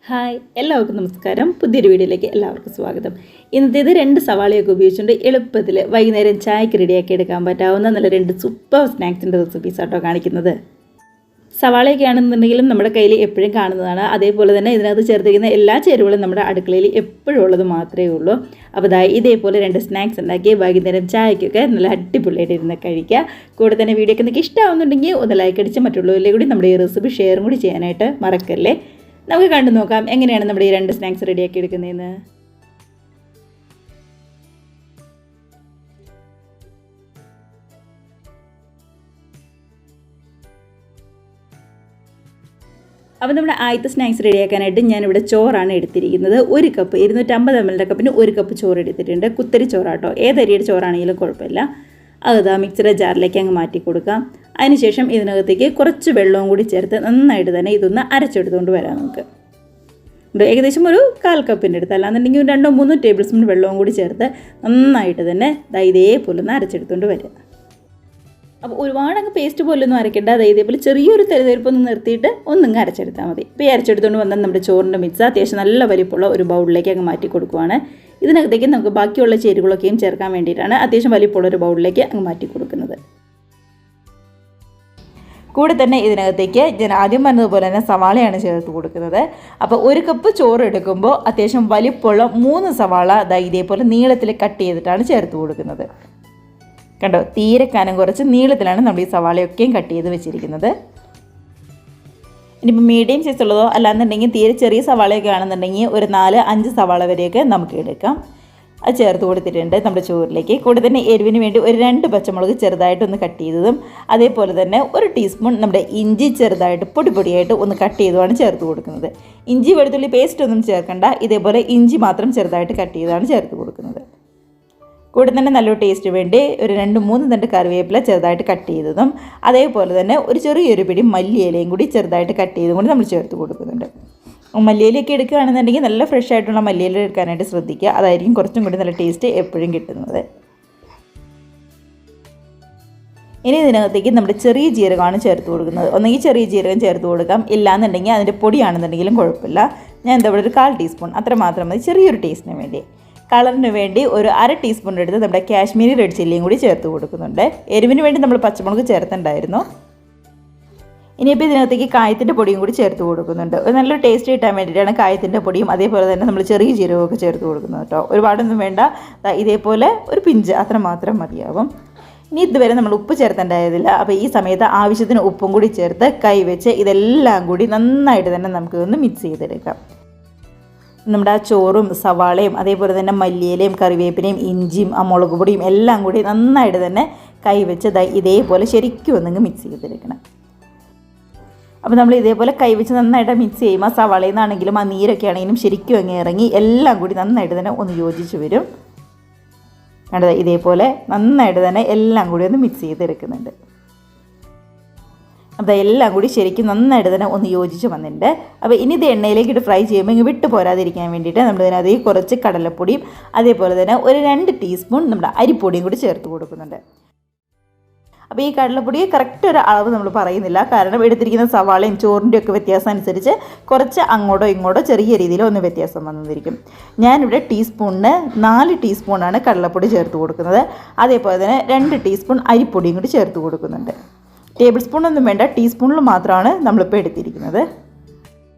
Hi എല്ലാവർക്കും നമസ്കാരം. പുതിയൊരു വീഡിയോയിലേക്ക് എല്ലാവർക്കും സ്വാഗതം. ഇന്നത്തേത് 2 സവാളയൊക്കെ ഉപയോഗിച്ചുകൊണ്ട് എളുപ്പത്തിൽ വൈകുന്നേരം ചായക്ക് റെഡിയാക്കി എടുക്കാൻ പറ്റാവുന്ന നല്ല 2 സൂപ്പർ സ്നാക്സിൻ്റെ റെസിപ്പീസ് ആട്ടോ കാണിക്കുന്നത്. സവാളയൊക്കെ ആണെന്നുണ്ടെങ്കിലും നമ്മുടെ കയ്യിൽ എപ്പോഴും കാണുന്നതാണ്. അതേപോലെ തന്നെ ഇതിനകത്ത് ചേർത്തിരിക്കുന്ന എല്ലാ ചേരുവകളും നമ്മുടെ അടുക്കളയിൽ എപ്പോഴും ഉള്ളത് മാത്രമേ ഉള്ളൂ. അപ്പോൾ ഇതേപോലെ 2 സ്നാക്സ് ഉണ്ടാക്കി വൈകുന്നേരം ചായക്കൊക്കെ നല്ല അടിപൊളിയായിട്ട് ഇരുന്ന് കഴിക്കുക. കൂടെ തന്നെ വീഡിയോ ഒക്കെ നിങ്ങൾക്ക് ഇഷ്ടമാവുന്നുണ്ടെങ്കിൽ ഒന്ന് ലൈക്ക് അടിച്ച് മറ്റുള്ളവരിലേക്ക് കൂടി നമ്മുടെ ഈ റെസിപ്പി ഷെയറും കൂടി ചെയ്യാനായിട്ട് മറക്കല്ലേ. നമുക്ക് കണ്ടു നോക്കാം എങ്ങനെയാണ് നമ്മുടെ ഈ 2 സ്നാക്സ് റെഡിയാക്കി എടുക്കുന്നതെന്ന്. അപ്പോൾ നമ്മുടെ ആദ്യത്തെ സ്നാക്സ് റെഡിയാക്കാനായിട്ട് ഞാനിവിടെ ചോറാണ് എടുത്തിരിക്കുന്നത്. 1 കപ്പ് 250 ml കപ്പിന് 1 കപ്പ് ചോറ് എടുത്തിട്ടുണ്ട്. കുത്തരി ചോറാട്ടോ, ഏതരിയുടെ ചോറാണെങ്കിലും കുഴപ്പമില്ല. അത് മിക്സിയുടെ ജാറിലേക്ക് അങ്ങ് മാറ്റി കൊടുക്കാം. അതിനുശേഷം ഇതിനകത്തേക്ക് കുറച്ച് വെള്ളവും കൂടി ചേർത്ത് നന്നായിട്ട് തന്നെ ഇതൊന്ന് അരച്ചെടുത്തുകൊണ്ട് വരാം. നമുക്ക് ഏകദേശം ഒരു 1/4 കപ്പിൻ്റെ അടുത്ത്, അല്ലാന്നുണ്ടെങ്കിൽ 2-3 ടേബിൾ സ്പൂൺ വെള്ളവും കൂടി ചേർത്ത് നന്നായിട്ട് തന്നെ ഇതേപോലെ ഒന്ന് അരച്ചെടുത്തുകൊണ്ട് വരിക. അപ്പോൾ ഒരുപാട് അങ്ങ് പേസ്റ്റ് പോലൊന്നും അരയ്ക്കേണ്ട. ഇതേപോലെ ചെറിയൊരു തെരുതെരുപ്പൊന്ന് നിർത്തിയിട്ട് ഒന്നിങ്ങ് അരച്ചെടുത്താൽ മതി. ഇപ്പോൾ ഈ അരച്ചെടുത്തുകൊണ്ട് വന്നാൽ നമ്മുടെ ചോറിൻ്റെ മിക്സ് അത്യാവശ്യം നല്ല വലിപ്പമുള്ള ഒരു ബൗളിലേക്ക് അങ്ങ് മാറ്റി കൊടുക്കുവാണ്. ഇതിനകത്തേക്ക് നമുക്ക് ബാക്കിയുള്ള ചേരുവകളൊക്കെയും ചേർക്കാൻ വേണ്ടിയിട്ടാണ് അത്യാവശ്യം വലിപ്പമുള്ള ഒരു ബൗളിലേക്ക് അങ്ങ് മാറ്റി കൊടുക്കുന്നത്. കൂടെ തന്നെ ഇതിനകത്തേക്ക് ഞാൻ ആദ്യം പറഞ്ഞതുപോലെ തന്നെ സവാളയാണ് ചേർത്ത് കൊടുക്കുന്നത്. അപ്പോൾ 1 കപ്പ് ചോറ് എടുക്കുമ്പോൾ അത്യാവശ്യം വലിപ്പമുള്ള 3 സവാള ഇതേപോലെ നീളത്തിൽ കട്ട് ചെയ്തിട്ടാണ് ചേർത്ത് കൊടുക്കുന്നത്. കണ്ടോ, തീരെ കനം കുറച്ച് നീളത്തിലാണ് നമ്മൾ ഈ സവാളയൊക്കെയും കട്ട് ചെയ്ത് വെച്ചിരിക്കുന്നത്. ഇനിയിപ്പോൾ മീഡിയം സൈസ് ഉള്ളതോ അല്ലാന്നുണ്ടെങ്കിൽ തീരെ ചെറിയ സവാളയൊക്കെ ആണെന്നുണ്ടെങ്കിൽ ഒരു 4-5 സവാള വരെയൊക്കെ നമുക്ക് എടുക്കാം. അത് ചേർത്ത് കൊടുത്തിട്ടുണ്ട് നമ്മുടെ ചോറിലേക്ക്. കൂടെ തന്നെ എരിവിന് വേണ്ടി ഒരു 2 പച്ചമുളക് ചെറുതായിട്ടൊന്ന് കട്ട് ചെയ്തതും അതേപോലെ തന്നെ 1 ടീസ്പൂൺ നമ്മുടെ ഇഞ്ചി ചെറുതായിട്ട് പൊടിയായിട്ട് ഒന്ന് കട്ട് ചെയ്തതാണ് ചേർത്ത് കൊടുക്കുന്നത്. ഇഞ്ചി വെളുത്തുള്ളി പേസ്റ്റ് ഒന്നും ചേർക്കണ്ട, ഇതേപോലെ ഇഞ്ചി മാത്രം ചെറുതായിട്ട് കട്ട് ചെയ്താണ് ചേർത്ത് കൊടുക്കുന്നത്. കൂടെ തന്നെ നല്ലൊരു ടേസ്റ്റ് വേണ്ടി ഒരു 2-3 തണ്ട് കറിവേപ്പില ചെറുതായിട്ട് കട്ട് ചെയ്തതും അതേപോലെ തന്നെ ഒരു ചെറിയൊരു പിടി മല്ലിയിലയും കൂടി ചെറുതായിട്ട് കട്ട് ചെയ്തും കൂടി നമ്മൾ ചേർത്ത് കൊടുക്കുന്നുണ്ട്. മല്ലിയിലയൊക്കെ എടുക്കുകയാണെന്നുണ്ടെങ്കിൽ നല്ല ഫ്രഷ് ആയിട്ടുള്ള മല്ലിയില എടുക്കാനായിട്ട് ശ്രദ്ധിക്കുക. അതായിരിക്കും കുറച്ചും കൂടി നല്ല ടേസ്റ്റ് എപ്പോഴും കിട്ടുന്നത്. ഇനി ഇതിനകത്തേക്ക് നമ്മുടെ ചെറിയ ജീരകമാണ് ചേർത്ത് കൊടുക്കുന്നത്. ഒന്നെങ്കിൽ ചെറിയ ജീരകം ചേർത്ത് കൊടുക്കാം, ഇല്ലാന്നുണ്ടെങ്കിൽ അതിൻ്റെ പൊടിയാണെന്നുണ്ടെങ്കിലും കുഴപ്പമില്ല. ഞാൻ എന്താ ഇവിടെ ഒരു 1/4 ടീസ്പൂൺ അത്ര മാത്രം മതി ചെറിയൊരു ടേസ്റ്റിന് വേണ്ടി. കളറിന് വേണ്ടി ഒരു 1/2 ടീസ്പൂൺ എടുത്ത് നമ്മുടെ കാശ്മീരി റെഡ് ചില്ലിയും കൂടി ചേർത്ത് കൊടുക്കുന്നുണ്ട്. എരിവിന് വേണ്ടി നമ്മൾ പച്ചമുളക് ചേർത്തിട്ടുണ്ടായിരുന്നു. ഇനിയിപ്പോൾ ഇതിനകത്തേക്ക് കായത്തിൻ്റെ പൊടിയും കൂടി ചേർത്ത് കൊടുക്കുന്നുണ്ട്. ഒരു നല്ലൊരു ടേസ്റ്റ് കിട്ടാൻ വേണ്ടിയിട്ടാണ് കായത്തിൻ്റെ പൊടിയും അതേപോലെ തന്നെ നമ്മൾ ചെറിയ ജീരകമൊക്കെ ചേർത്ത് കൊടുക്കുന്നത് കേട്ടോ. ഒരുപാടൊന്നും വേണ്ട, ഇതേപോലെ ഒരു പിഞ്ച് അത്ര മാത്രം മതിയാവും. ഇനി ഇതുവരെ നമ്മൾ ഉപ്പ് ചേർത്തേണ്ടതില്ല. അപ്പോൾ ഈ സമയത്ത് ആവശ്യത്തിന് ഉപ്പും കൂടി ചേർത്ത് കൈ വെച്ച് ഇതെല്ലാം കൂടി നന്നായിട്ട് തന്നെ നമുക്കൊന്ന് മിക്സ് ചെയ്തെടുക്കാം. നമ്മുടെ ആ ചോറും സവാളയും അതേപോലെ തന്നെ മല്ലിയിലയും കറിവേപ്പിലയും ഇഞ്ചിയും ആ മുളക് പൊടിയും എല്ലാം കൂടി നന്നായിട്ട് തന്നെ കൈ വെച്ച് ഇതേപോലെ ശരിക്കും ഒന്നങ്ങ് മിക്സ് ചെയ്തെടുക്കണം. അപ്പോൾ നമ്മൾ ഇതേപോലെ കൈവച്ച് നന്നായിട്ട് മിക്സ് ചെയ്യുമ്പോൾ സവാളയിൽ നിന്നാണെങ്കിലും ആ നീരൊക്കെ ആണെങ്കിലും ശരിക്കും അങ്ങ് ഇറങ്ങി എല്ലാം കൂടി നന്നായിട്ട് തന്നെ ഒന്ന് യോജിച്ച് വരും. കണ്ടത് ഇതേപോലെ നന്നായിട്ട് തന്നെ എല്ലാം കൂടി ഒന്ന് മിക്സ് ചെയ്തെടുക്കുന്നുണ്ട്. അപ്പോൾ എല്ലാം കൂടി ശരിക്കും നന്നായിട്ട് തന്നെ ഒന്ന് യോജിച്ച് വന്നിട്ടുണ്ട്. അപ്പോൾ ഇനി ഇത് എണ്ണയിലേക്ക് ഇട്ട് ഫ്രൈ ചെയ്യുമ്പോൾ ഇങ്ങ് വിട്ട് പോരാതിരിക്കാൻ വേണ്ടിയിട്ട് നമ്മൾ ഇതിനകത്ത് കുറച്ച് കടലപ്പൊടിയും അതേപോലെ തന്നെ ഒരു 2 ടീസ്പൂൺ നമ്മുടെ അരിപ്പൊടിയും കൂടി ചേർത്ത് കൊടുക്കുന്നുണ്ട്. അപ്പോൾ ഈ കടലപ്പൊടി കറക്റ്റ് ഒരു അളവ് നമ്മൾ പറയുന്നില്ല, കാരണം എടുത്തിരിക്കുന്ന സവാളയും ചോറിൻ്റെ ഒക്കെ വ്യത്യാസം അനുസരിച്ച് കുറച്ച് അങ്ങോട്ടോ ഇങ്ങോട്ടോ ചെറിയ രീതിയിൽ ഒന്ന് വ്യത്യാസം വന്നിരിക്കും. ഞാനിവിടെ ടീസ്പൂണിന് 4 ടീസ്പൂണാണ് കടലപ്പൊടി ചേർത്ത് കൊടുക്കുന്നത്. അതേപോലെ തന്നെ 2 ടീസ്പൂൺ അരിപ്പൊടിയും കൂടി ചേർത്ത് കൊടുക്കുന്നുണ്ട്. ടേബിൾ സ്പൂണൊന്നും വേണ്ട, ടീസ്പൂണിൽ മാത്രമാണ് നമ്മളിപ്പോൾ എടുത്തിരിക്കുന്നത്.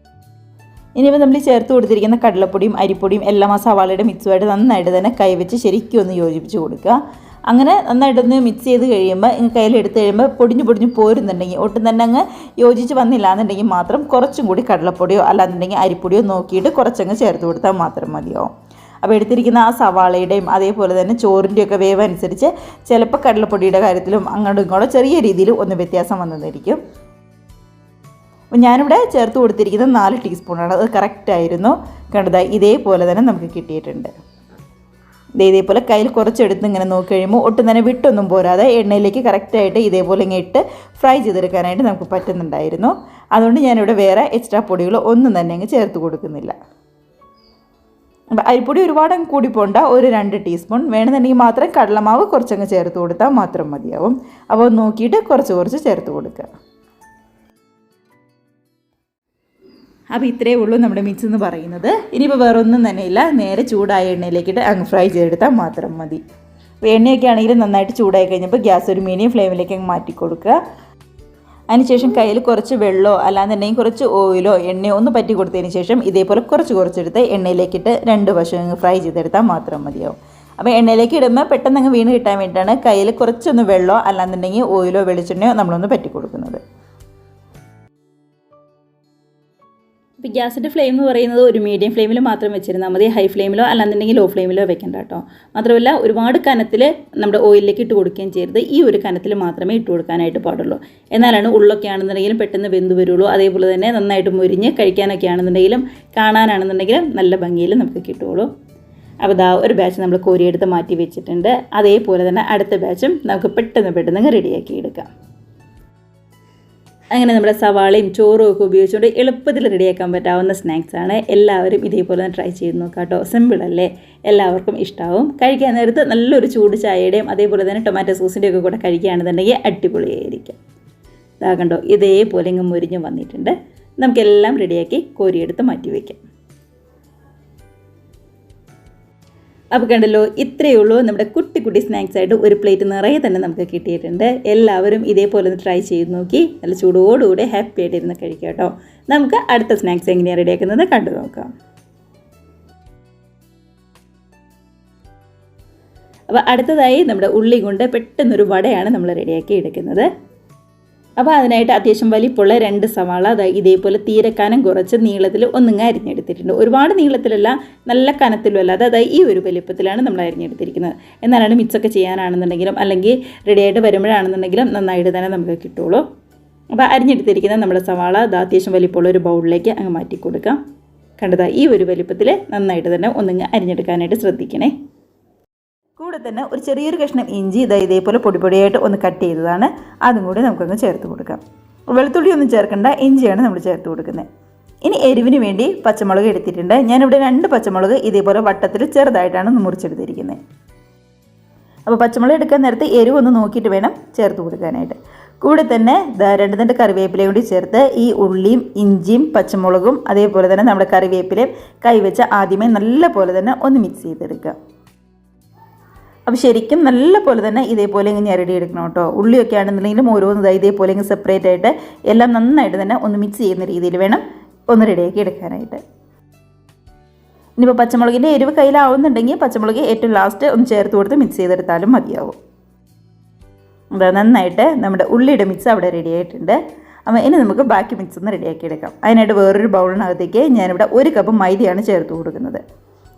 ഇനിയിപ്പോൾ നമ്മൾ ചേർത്ത് കൊടുത്തിരിക്കുന്ന കടലപ്പൊടിയും അരിപ്പൊടിയും എല്ലാം ആ സവാളയുടെ മിക്സുമായിട്ട് നന്നായിട്ട് തന്നെ കൈവച്ച് ശരിക്കും ഒന്ന് യോജിപ്പിച്ച് കൊടുക്കുക. അങ്ങനെ നന്നായിട്ടൊന്ന് മിക്സ് ചെയ്ത് കഴിയുമ്പോൾ ഇങ്ങ് കയ്യിലെടുത്ത് കഴിയുമ്പോൾ പൊടിഞ്ഞ് പോരുന്നുണ്ടെങ്കിൽ ഒട്ടും തന്നെ അങ്ങ് യോജിച്ച് വന്നില്ല എന്നുണ്ടെങ്കിൽ മാത്രം കുറച്ചും കൂടി കടലപ്പൊടിയോ അല്ലാന്നുണ്ടെങ്കിൽ അരിപ്പൊടിയോ നോക്കിയിട്ട് കുറച്ചങ്ങ് ചേർത്ത് കൊടുത്താൽ മാത്രം മതിയാവും. അപ്പോൾ എടുത്തിരിക്കുന്ന ആ സവാളയുടെയും അതേപോലെ തന്നെ ചോറിൻ്റെയൊക്കെ വേവ് അനുസരിച്ച് ചിലപ്പോൾ കടലപ്പൊടിയുടെ കാര്യത്തിലും അങ്ങോട്ടും ഇങ്ങോട്ടും ചെറിയ രീതിയിൽ ഒന്ന് വ്യത്യാസം വന്നതായിരിക്കും. അപ്പോൾ ഞാനിവിടെ ചേർത്ത് കൊടുത്തിരിക്കുന്നത് 4 ടീസ്പൂണാണ്. അത് കറക്റ്റായിരുന്നു. കണ്ടത് ഇതേപോലെ തന്നെ നമുക്ക് കിട്ടിയിട്ടുണ്ട്. ഇതേപോലെ കയ്യിൽ കുറച്ചെടുത്ത് ഇങ്ങനെ നോക്കി കഴിയുമ്പോൾ ഒട്ടും തന്നെ വിട്ടൊന്നും പോരാതെ എണ്ണയിലേക്ക് കറക്റ്റായിട്ട് ഇതേപോലെ ഇങ്ങനെ ഇട്ട് ഫ്രൈ ചെയ്തെടുക്കാനായിട്ട് നമുക്ക് പറ്റുന്നുണ്ടായിരുന്നു. അതുകൊണ്ട് ഞാനിവിടെ വേറെ എക്സ്ട്രാ പൊടികൾ ഒന്നും തന്നെ അങ്ങ് ചേർത്ത് കൊടുക്കുന്നില്ല. അപ്പോൾ അരിപ്പൊടി ഒരുപാട് അങ്ങ് കൂടി പോകണ്ട, ഒരു 2 ടീസ്പൂൺ വേണമെന്നുണ്ടെങ്കിൽ മാത്രം കടലമാവ് കുറച്ചങ്ങ് ചേർത്ത് കൊടുത്താൽ മാത്രം മതിയാവും. അപ്പോൾ നോക്കിയിട്ട് കുറച്ച് ചേർത്ത് കൊടുക്കുക. അപ്പോൾ ഇത്രയേ ഉള്ളൂ നമ്മുടെ മിക്സ് എന്ന് പറയുന്നത്. ഇനിയിപ്പോൾ വേറെ ഒന്നും തന്നെ ഇല്ല, നേരെ ചൂടായ എണ്ണയിലേക്കിട്ട് അങ്ങ് ഫ്രൈ ചെയ്തെടുത്താൽ മാത്രം മതി. അപ്പോൾ എണ്ണയൊക്കെ ആണെങ്കിൽ നന്നായിട്ട് ചൂടായി കഴിഞ്ഞപ്പോൾ ഗ്യാസ് ഒരു മീഡിയം ഫ്ലെയിമിലേക്ക് അങ്ങ് മാറ്റി കൊടുക്കുക. അതിനുശേഷം കയ്യിൽ കുറച്ച് വെള്ളമോ അല്ലാന്നുണ്ടെങ്കിൽ കുറച്ച് ഓയിലോ എണ്ണയോ ഒന്ന് പറ്റി കൊടുത്തതിന് ശേഷം ഇതേപോലെ കുറച്ചെടുത്ത് എണ്ണയിലേക്കിട്ട് 2 വശം അങ്ങ് ഫ്രൈ ചെയ്തെടുത്താൽ മാത്രം മതിയാവും. അപ്പോൾ എണ്ണയിലേക്ക് ഇടുമ്പോൾ പെട്ടെന്ന് അങ്ങ് വീണ് കിട്ടാൻ വേണ്ടിയിട്ടാണ് കയ്യിൽ കുറച്ചൊന്ന് വെള്ളമോ അല്ലാന്നുണ്ടെങ്കിൽ ഓയിലോ വെളിച്ചെണ്ണയോ നമ്മളൊന്ന് പറ്റി കൊടുക്കുന്നത്. ഇപ്പോൾ ഗ്യാസിൻ്റെ ഫ്ലെയിം എന്ന് പറയുന്നത് ഒരു മീഡിയം ഫ്ലെയിമിൽ മാത്രം വെച്ചിരുന്നാൽ മതി. ഹൈ ഫ്ലെയിമിലോ അല്ലാന്നുണ്ടെങ്കിൽ ലോ ഫ്ലെയിമിലോ വെക്കണ്ട കേട്ടോ. മാത്രമല്ല ഒരുപാട് കനത്തിൽ നമ്മുടെ ഓയിലിലേക്ക് ഇട്ട് കൊടുക്കുകയും ചെയ്യരുത്. ഈ ഒരു കനത്തിൽ മാത്രമേ ഇട്ട് കൊടുക്കാനായിട്ട് പാടുള്ളൂ. എന്നാലാണ് ഉള്ളൊക്കെ ആണെന്നുണ്ടെങ്കിലും പെട്ടെന്ന് വെന്ത് വരുള്ളൂ. അതേപോലെ തന്നെ നന്നായിട്ട് മുരിഞ്ഞ് കഴിക്കാനൊക്കെ ആണെന്നുണ്ടെങ്കിലും കാണാനാണെന്നുണ്ടെങ്കിലും നല്ല ഭംഗിയിൽ നമുക്ക് കിട്ടുള്ളൂ. അപ്പോൾ ഇതാ ഒരു ബാച്ച് നമ്മൾ കോരിയെടുത്ത് മാറ്റി വെച്ചിട്ടുണ്ട്. അതേപോലെ തന്നെ അടുത്ത ബാച്ചും നമുക്ക് പെട്ടെന്ന് റെഡിയാക്കി എടുക്കാം. അങ്ങനെ നമ്മുടെ സവാളയും ചോറും ഒക്കെ ഉപയോഗിച്ചുകൊണ്ട് എളുപ്പത്തിൽ റെഡിയാക്കാൻ പറ്റാവുന്ന സ്നാക്സാണ്. എല്ലാവരും ഇതേപോലെ തന്നെ ട്രൈ ചെയ്ത് നോക്കാം കേട്ടോ. സിമ്പിളല്ലേ, എല്ലാവർക്കും ഇഷ്ടമാവും. കഴിക്കാൻ നേരത്ത് നല്ലൊരു ചൂട് ചായയുടെയും അതേപോലെ തന്നെ ടൊമാറ്റോ സോസിൻ്റെ ഒക്കെ കൂടെ കഴിക്കുകയാണെന്നുണ്ടെങ്കിൽ അടിപൊളിയായിരിക്കും. ഇതാ കണ്ടോ, ഇതേപോലെ ഇങ്ങ് മുരിഞ്ഞ് വന്നിട്ടുണ്ട്. നമുക്കെല്ലാം റെഡിയാക്കി കോരിയെടുത്ത് മാറ്റി വയ്ക്കാം. അപ്പോൾ കണ്ടല്ലോ, ഇത്രയേ ഉള്ളൂ നമ്മുടെ കുട്ടി സ്നാക്സായിട്ട് ഒരു പ്ലേറ്റ് നിറയെ തന്നെ നമുക്ക് കിട്ടിയിട്ടുണ്ട്. എല്ലാവരും ഇതേപോലെ ഒന്ന് ട്രൈ ചെയ്ത് നോക്കി നല്ല ചൂടോടുകൂടെ ഹാപ്പി ആയിട്ടിരുന്ന് കഴിക്കാം കേട്ടോ. നമുക്ക് അടുത്ത സ്നാക്സ് എങ്ങനെയാണ് റെഡിയാക്കുന്നത് കണ്ടു നോക്കാം. അപ്പോൾ അടുത്തതായി നമ്മുടെ ഉള്ളി കൊണ്ട് പെട്ടെന്നൊരു വടയാണ് നമ്മൾ റെഡിയാക്കി എടുക്കുന്നത്. അപ്പോൾ അതിനായിട്ട് അത്യാവശ്യം വലിപ്പമുള്ള 2 സവാള ഇതേപോലെ തീരക്കാനം കുറച്ച് നീളത്തിൽ ഒന്നിങ്ങ് അരിഞ്ഞെടുത്തിട്ടുണ്ട്. ഒരുപാട് നീളത്തിലല്ല, നല്ല കനത്തിലും അല്ല, അതായത് ഈ ഒരു വലിപ്പത്തിലാണ് നമ്മൾ അരിഞ്ഞെടുത്തിരിക്കുന്നത്. എന്നാലാണ് മിക്സൊക്കെ ചെയ്യാനാണെന്നുണ്ടെങ്കിലും അല്ലെങ്കിൽ റെഡിയായിട്ട് വരുമ്പോഴാണെന്നുണ്ടെങ്കിലും നന്നായിട്ട് തന്നെ നമുക്ക് കിട്ടുള്ളൂ. അപ്പോൾ അരിഞ്ഞെടുത്തിരിക്കുന്ന നമ്മുടെ സവാള അത്യാവശ്യം വലിപ്പമുള്ള ഒരു ബൗളിലേക്ക് അങ്ങ് മാറ്റി കൊടുക്കാം. കണ്ടതാ ഈ ഒരു വലിപ്പത്തിൽ നന്നായിട്ട് തന്നെ ഒന്നിങ്ങ് അരിഞ്ഞെടുക്കാനായിട്ട് ശ്രദ്ധിക്കണേ. കൂടെ തന്നെ ഒരു ചെറിയൊരു കഷ്ണം ഇഞ്ചി ഇതേപോലെ പൊടിയായിട്ട് ഒന്ന് കട്ട് ചെയ്തതാണ്. അതും കൂടി നമുക്കങ്ങ് ചേർത്ത് കൊടുക്കാം. വെളുത്തുള്ളി ഒന്നും ചേർക്കേണ്ട, ഇഞ്ചിയാണ് നമ്മൾ ചേർത്ത് കൊടുക്കുന്നത്. ഇനി എരിവിന് വേണ്ടി പച്ചമുളക് എടുത്തിട്ടുണ്ട്. ഞാനിവിടെ 2 പച്ചമുളക് ഇതേപോലെ വട്ടത്തിൽ ചെറുതായിട്ടാണ് മുറിച്ചെടുത്തിരിക്കുന്നത്. അപ്പോൾ പച്ചമുളക് എടുക്കാൻ നേരത്ത് എരിവ് ഒന്ന് നോക്കിയിട്ട് വേണം ചേർത്ത് കൊടുക്കാനായിട്ട്. കൂടെ തന്നെ 2 തണ്ട് കറിവേപ്പിലയും കൂടി ചേർത്ത് ഈ ഉള്ളിയും ഇഞ്ചിയും പച്ചമുളകും അതേപോലെ തന്നെ നമ്മുടെ കറിവേപ്പിലയും കൈവച്ച് ആദ്യമേ നല്ല പോലെ തന്നെ ഒന്ന് മിക്സ് ചെയ്തെടുക്കുക. അപ്പോൾ ശരിക്കും നല്ല പോലെ തന്നെ ഇതേപോലെ ഇങ്ങനെ ഞെരടി എടുക്കണം കേട്ടോ. ഉള്ളിയൊക്കെ ആണെന്നുണ്ടെങ്കിലും ഓരോന്ന് ഇതേപോലെ ഇങ്ങനെ സെപ്പറേറ്റ് ആയിട്ട് എല്ലാം നന്നായിട്ട് തന്നെ ഒന്ന് മിക്സ് ചെയ്യുന്ന രീതിയിൽ വേണം ഒന്ന് റെഡിയാക്കി എടുക്കാനായിട്ട്. ഇനിയിപ്പോൾ പച്ചമുളകിൻ്റെ എരിവ് കയ്യിലാവുന്നുണ്ടെങ്കിൽ പച്ചമുളക് ഏറ്റവും ലാസ്റ്റ് ഒന്ന് ചേർത്ത് കൊടുത്ത് മിക്സ് ചെയ്തെടുത്താലും മതിയാവും. നന്നായിട്ട് നമ്മുടെ ഉള്ളിയുടെ മിക്സ് അവിടെ റെഡി ആയിട്ടുണ്ട്. അപ്പോൾ ഇനി നമുക്ക് ബാക്കി മിക്സ് ഒന്ന് റെഡിയാക്കി എടുക്കാം. അതിനായിട്ട് വേറൊരു ബൗളിനകത്തേക്ക് ഞാനിവിടെ 1 കപ്പ് മൈദയാണ് ചേർത്ത് കൊടുക്കുന്നത്.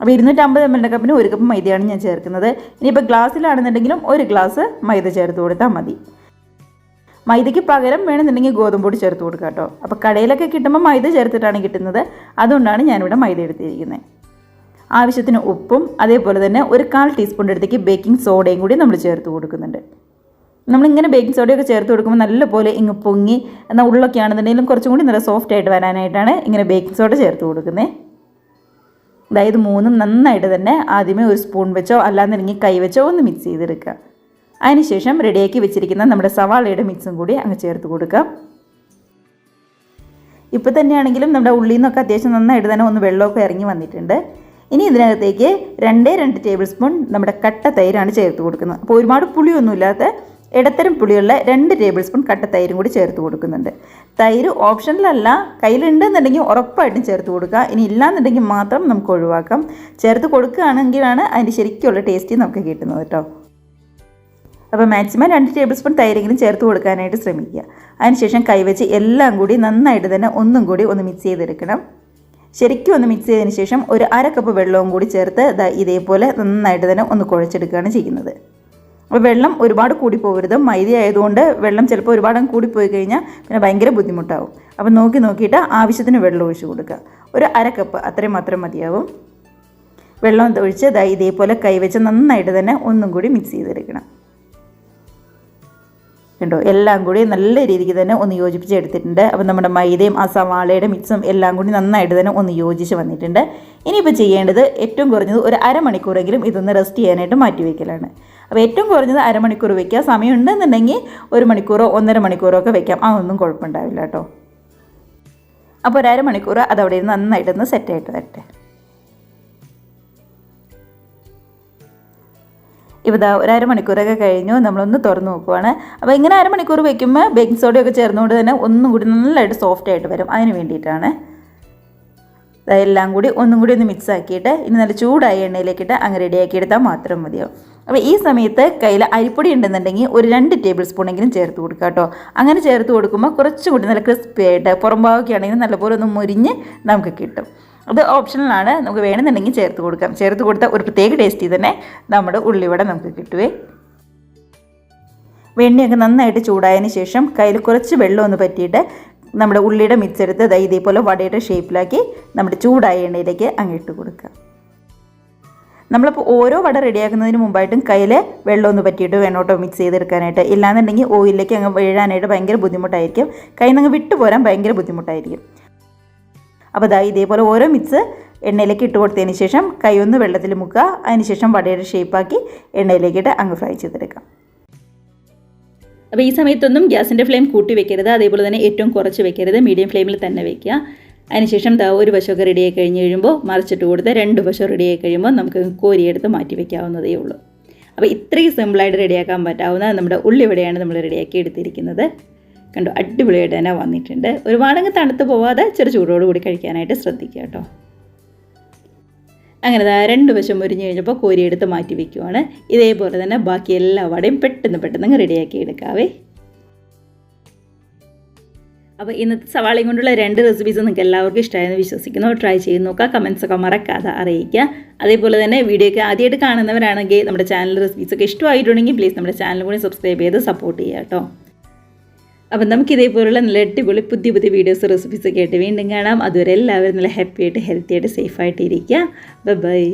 അപ്പോൾ 250 ml കപ്പിന് 1 കപ്പ് മൈദയാണ് ഞാൻ ചേർക്കുന്നത്. ഇനിയിപ്പോൾ ഗ്ലാസ്സിലാണെന്നുണ്ടെങ്കിലും 1 ഗ്ലാസ് മൈദ ചേർത്ത് കൊടുത്താൽ മതി. മൈദയ്ക്ക് പകരം വേണമെന്നുണ്ടെങ്കിൽ ഗോതമ്പ് പൊടി ചേർത്ത് കൊടുക്കുക കേട്ടോ. അപ്പോൾ കടയിലൊക്കെ കിട്ടുമ്പോൾ മൈദ ചേർത്തിട്ടാണ് കിട്ടുന്നത്. അതുകൊണ്ടാണ് ഞാനിവിടെ മൈദ എടുത്തിരിക്കുന്നത്. ആവശ്യത്തിന് ഉപ്പും അതേപോലെ തന്നെ 1/4 ടീസ്പൂൺ അടുത്തേക്ക് ബേക്കിംഗ് സോഡയും കൂടി നമ്മൾ ചേർത്ത് കൊടുക്കുന്നുണ്ട്. നമ്മളിങ്ങനെ ബേക്കിംഗ് സോഡയൊക്കെ ചേർത്ത് കൊടുക്കുമ്പോൾ നല്ലപോലെ ഇങ്ങ് പൊങ്ങി, എന്നാൽ ഉള്ളൊക്കെ ആണെന്നുണ്ടെങ്കിലും കുറച്ചും കൂടി നല്ല സോഫ്റ്റ് ആയിട്ട് വരാനായിട്ടാണ് ഇങ്ങനെ ബേക്കിംഗ് സോഡ ചേർത്ത് കൊടുക്കുന്നത്. അതായത് 3 നന്നായിട്ട് തന്നെ ആദ്യമേ 1 സ്പൂൺ വെച്ചോ അല്ലാന്നുണ്ടെങ്കിൽ കൈ വെച്ചോ ഒന്ന് മിക്സ് ചെയ്തെടുക്കുക. അതിനുശേഷം റെഡിയാക്കി വെച്ചിരിക്കുന്ന നമ്മുടെ സവാളയുടെ മിക്സും കൂടി അങ്ങ് ചേർത്ത് കൊടുക്കാം. ഇപ്പോൾ തന്നെയാണെങ്കിലും നമ്മുടെ ഉള്ളിൽ നിന്നൊക്കെ അത്യാവശ്യം നന്നായിട്ട് തന്നെ ഒന്ന് വെള്ളമൊക്കെ ഇറങ്ങി വന്നിട്ടുണ്ട്. ഇനി ഇതിനകത്തേക്ക് 2 ടേബിൾ സ്പൂൺ നമ്മുടെ കട്ട തൈരാണ് ചേർത്ത് കൊടുക്കുന്നത്. അപ്പോൾ ഒരുപാട് പുളിയൊന്നുമില്ലാത്ത ഇടത്തരം പുളിയുള്ള 2 ടേബിൾ സ്പൂൺ കട്ട തൈരും കൂടി ചേർത്ത് കൊടുക്കുന്നുണ്ട്. തൈര് ഓപ്ഷനിലല്ല, കയ്യിലുണ്ടെന്നുണ്ടെങ്കിൽ ഉറപ്പായിട്ടും ചേർത്ത് കൊടുക്കുക. ഇനി ഇല്ലാന്നുണ്ടെങ്കിൽ മാത്രം നമുക്ക് ഒഴിവാക്കാം. ചേർത്ത് കൊടുക്കുകയാണെങ്കിലാണ് അതിൻ്റെ ശരിക്കുള്ള ടേസ്റ്റ് നമുക്ക് കിട്ടുന്നത് കേട്ടോ. അപ്പോൾ മാക്സിമം 2 ടേബിൾ സ്പൂൺ തൈരെങ്കിലും ചേർത്ത് കൊടുക്കാനായിട്ട് ശ്രമിക്കുക. അതിനുശേഷം കൈവച്ച് എല്ലാം കൂടി നന്നായിട്ട് തന്നെ ഒന്നും കൂടി ഒന്ന് മിക്സ് ചെയ്തെടുക്കണം. ശരിക്കും ഒന്ന് മിക്സ് ചെയ്തതിന് ശേഷം 1/2 കപ്പ് വെള്ളവും കൂടി ചേർത്ത് ഇതേപോലെ നന്നായിട്ട് തന്നെ ഒന്ന് കുഴച്ചെടുക്കുകയാണ് ചെയ്യുന്നത്. അപ്പോൾ വെള്ളം ഒരുപാട് കൂടി പോകരുത്. മൈദ ആയതുകൊണ്ട് വെള്ളം ചിലപ്പോൾ ഒരുപാട് കൂടിപ്പോയി കഴിഞ്ഞാൽ പിന്നെ ഭയങ്കര ബുദ്ധിമുട്ടാവും. അപ്പോൾ നോക്കിയിട്ട് ആവശ്യത്തിന് വെള്ളം ഒഴിച്ച് കൊടുക്കുക. 1/2 കപ്പ് അത്രയും മാത്രം മതിയാവും. വെള്ളം ഒഴിച്ച് ഇതേപോലെ കൈവച്ച് നന്നായിട്ട് തന്നെ ഒന്നും കൂടി മിക്സ് ചെയ്തെടുക്കണം. കണ്ടോ, എല്ലാം കൂടി നല്ല രീതിക്ക് തന്നെ ഒന്ന് യോജിപ്പിച്ച് എടുത്തിട്ടുണ്ട്. അപ്പോൾ നമ്മുടെ മൈദയും ആ സവാളയുടെ മിക്സും എല്ലാം കൂടി നന്നായിട്ട് തന്നെ ഒന്ന് യോജിച്ച് വന്നിട്ടുണ്ട്. ഇനിയിപ്പോൾ ചെയ്യേണ്ടത് ഏറ്റവും കുറഞ്ഞത് 1/2 മണിക്കൂറെങ്കിലും ഇതൊന്ന് റെസ്റ്റ് ചെയ്യാനായിട്ട് മാറ്റി വയ്ക്കലാണ്. അപ്പോൾ ഏറ്റവും കുറഞ്ഞത് 1/2 മണിക്കൂർ വയ്ക്കുക. സമയം ഉണ്ടെന്നുണ്ടെങ്കിൽ 1 മണിക്കൂറോ 1.5 മണിക്കൂറോ ഒക്കെ വയ്ക്കാം. അതൊന്നും കുഴപ്പമുണ്ടാവില്ല കേട്ടോ. അപ്പോൾ ഒരു അരമണിക്കൂർ അതവിടെ ഇരുന്ന് നന്നായിട്ടൊന്ന് സെറ്റായിട്ട് വരട്ടെ. ഇപ്പോൾ ഒരു അരമണിക്കൂറൊക്കെ കഴിഞ്ഞു. നമ്മളൊന്ന് തുറന്ന് നോക്കുവാണ്. അപ്പോൾ ഇങ്ങനെ അരമണിക്കൂർ വയ്ക്കുമ്പോൾ ബേക്കിംഗ് സോഡയൊക്കെ ചേർന്നുകൊണ്ട് തന്നെ ഒന്നും കൂടി നല്ലതായിട്ട് സോഫ്റ്റ് ആയിട്ട് വരും. അതിന് വേണ്ടിയിട്ടാണ്. എല്ലാം കൂടി ഒന്നും കൂടി ഒന്ന് മിക്സ് ആക്കിയിട്ട് ഇനി നല്ല ചൂടായ എണ്ണയിലേക്കിട്ട് അങ്ങ് റെഡിയാക്കി എടുത്താൽ മാത്രം മതിയാവും. അപ്പോൾ ഈ സമയത്ത് കയ്യിൽ അരിപ്പൊടി ഉണ്ടെന്നുണ്ടെങ്കിൽ ഒരു 2 ടേബിൾ സ്പൂണെങ്കിലും ചേർത്ത് കൊടുക്കുക കേട്ടോ. അങ്ങനെ ചേർത്ത് കൊടുക്കുമ്പോൾ കുറച്ചുകൂടി നല്ല ക്രിസ്പി ആയിട്ട് പുറംഭാഗമൊക്കെ ആണെങ്കിൽ നല്ലപോലെ ഒന്ന് മുരിഞ്ഞ് നമുക്ക് കിട്ടും. അത് ഓപ്ഷണലാണ്, നമുക്ക് വേണമെന്നുണ്ടെങ്കിൽ ചേർത്ത് കൊടുക്കാം. ചേർത്ത് കൊടുത്താൽ ഒരു പ്രത്യേക ടേസ്റ്റിൽ തന്നെ നമ്മുടെ ഉള്ളിവട നമുക്ക് കിട്ടുവേ. വെണ്ണയൊക്കെ നന്നായിട്ട് ചൂടായതിന് ശേഷം കയ്യിൽ കുറച്ച് വെള്ളം ഒന്ന് പറ്റിയിട്ട് നമ്മുടെ ഉള്ളിയുടെ മിക്സ് എടുത്ത് ഇതേപോലെ വടയുടെ ഷേപ്പിലാക്കി നമ്മുടെ ചൂടായ എണ്ണയിലേക്ക് അങ്ങിട്ട് കൊടുക്കുക. നമ്മളിപ്പോൾ ഓരോ വട റെഡിയാക്കുന്നതിന് മുമ്പായിട്ടും കയ്യിൽ വെള്ളം ഒന്ന് പറ്റിയിട്ട് വേണം കേട്ടോ മിക്സ് ചെയ്തെടുക്കാനായിട്ട്. ഇല്ലാന്നുണ്ടെങ്കിൽ ഓയിലേക്ക് അങ്ങ് വീഴാനായിട്ട് ഭയങ്കര ബുദ്ധിമുട്ടായിരിക്കും. കയ്യിൽ നിന്ന് വിട്ടു പോരാൻ ഭയങ്കര ബുദ്ധിമുട്ടായിരിക്കും. അപ്പോൾ ഇതേപോലെ ഓരോ മിക്സ് എണ്ണയിലേക്ക് ഇട്ട് കൊടുത്തതിന് ശേഷം കൈ ഒന്ന് വെള്ളത്തിൽ മുക്കുക. അതിന് ശേഷം വടയുടെ ഷേപ്പാക്കി എണ്ണയിലേക്കിട്ട് അങ്ങ് ഫ്രൈ ചെയ്തെടുക്കാം. അപ്പോൾ ഈ സമയത്തൊന്നും ഗ്യാസിൻ്റെ ഫ്ലെയിം കൂട്ടി വെക്കരുത്, അതേപോലെ തന്നെ ഏറ്റവും കുറച്ച് വെക്കരുത്, മീഡിയം ഫ്ലെയിമിൽ തന്നെ വെക്കുക. അതിനുശേഷം ഒരു വശമൊക്കെ റെഡിയായി കഴിഞ്ഞ് കഴിയുമ്പോൾ മറിച്ചിട്ട് കൊടുത്ത് 2 വശം റെഡിയായി കഴിയുമ്പോൾ നമുക്ക് കോരിയെടുത്ത് മാറ്റി വയ്ക്കാവുന്നതേ ഉള്ളൂ. അപ്പോൾ ഇത്രയും സിമ്പിളായിട്ട് റെഡിയാക്കാൻ പറ്റാവുന്ന നമ്മുടെ ഉള്ളിവടയാണ് നമ്മൾ റെഡിയാക്കി എടുത്തിരിക്കുന്നത്. കണ്ടോ, അടിപൊളിയായിട്ട് തന്നെ വന്നിട്ടുണ്ട്. ഒരുപാടങ്ങ് തണുത്ത് പോവാതെ ചെറു ചൂടോടുകൂടി കഴിക്കാനായിട്ട് ശ്രദ്ധിക്കുക കേട്ടോ. അങ്ങനെ 2 വശം മുരിഞ്ഞ് കഴിഞ്ഞപ്പോൾ കോരിയെടുത്ത് മാറ്റി വയ്ക്കുവാണ്. ഇതേപോലെ തന്നെ ബാക്കി എല്ലാ വടയും പെട്ടെന്ന് റെഡിയാക്കി എടുക്കാവേ. അപ്പോൾ ഇന്നത്തെ സവാളയും കൊണ്ടുള്ള 2 റെസിപ്പീസ് നിങ്ങൾക്ക് എല്ലാവർക്കും ഇഷ്ടമായെന്ന് വിശ്വസിക്കുന്നു. ട്രൈ ചെയ്ത് നോക്കുക, കമൻസൊക്കെ മറക്കാതെ അറിയിക്കുക. അതേപോലെ തന്നെ വീഡിയോയ്ക്ക് ആദ്യമായിട്ട് കാണുന്നവരാണെങ്കിൽ നമ്മുടെ ചാനൽ റെസിപ്പീസൊക്കെ ഇഷ്ടമായിട്ടുണ്ടെങ്കിൽ പ്ലീസ് നമ്മുടെ ചാനൽ കൂടി സബ്സ്ക്രൈബ് ചെയ്ത് സപ്പോർട്ട് ചെയ്യുക കേട്ടോ. അപ്പം നമുക്ക് ഇതേപോലുള്ള നല്ല അടിപൊളി പുതിയ വീഡിയോസ് റെസിപ്പീസൊക്കെ ആയിട്ട് വീണ്ടും കാണാം. അതുവരെ എല്ലാവരും നല്ല ഹാപ്പി ആയിട്ട് ഹെൽത്തി ആയിട്ട് സേഫായിട്ട് ഇരിക്കുക. ബൈ.